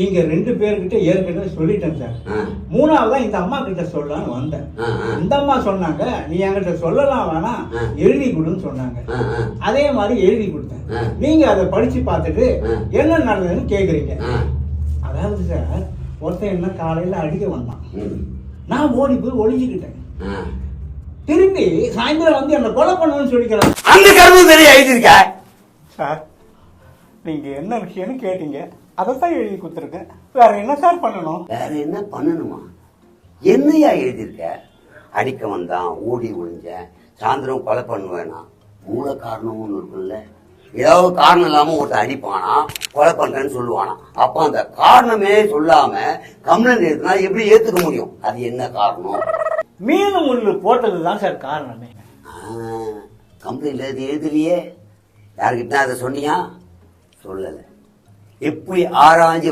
இங்க 2 பேர்கிட்ட ஏற்கனவே சொல்லிட்டேன் சார். மூணாவதா இந்த அம்மா கிட்ட சொல்லலாம்னு வந்தேன். இந்த அம்மா சொன்னாங்க, நீ என்கிட்ட சொல்லலாம் வேணாம், எழுதி கொடுன்னு சொன்னாங்க. அதே மாதிரி எழுதி கொடுத்தேன். நீங்க அதை படிச்சு பார்த்துட்டு என்ன நடந்ததுன்னு கேக்குறீங்க. அதாவது சார், ஒருத்தன் என்ன காலையில அடிக்க வந்தான். நான் ஓடி போய் ஒளிஞ்சுக்கிட்டேன். திரும்பி சாயந்தரம் வந்து என்ன கொலை பண்ணணும்னு சொல்லிக்கிறேன். அந்த கருத்து தெரிய எழுதிருக்க சார். நீங்க என்ன விஷயம்னு கேட்டீங்க, அதைத்தான் எழுதி கொடுத்துருக்கேன். வேற என்ன சார் பண்ணணும்? வேற என்ன பண்ணணுமா? என்னையா எழுதியிருக்க? அடிக்க வந்தான், ஓடி ஒழிஞ்சேன், சாயந்தரம் கொலை பண்ணுவேனா? மூல காரணம் ஒண்ணு இருக்குல்ல. ஏதாவது காரணம் இல்லாம ஒருத்தர் அடிப்பானா, கொலை பண்றேன்னு சொல்லுவானா. அப்ப அந்த காரணமே சொல்லாம கம்ப்ளைண்ட் எழுதுனா எப்படி ஏத்துக்க முடியும்? அது என்ன காரணம்? மீன் முள்ளு போட்டதுதான் சார் காரணமே. கம்ப்ளைண்ட் எழுதலையே. யாருக்கிட்ட அதை சொன்னியா? சொல்லல. எப்படி ஆராய்ஞ்சு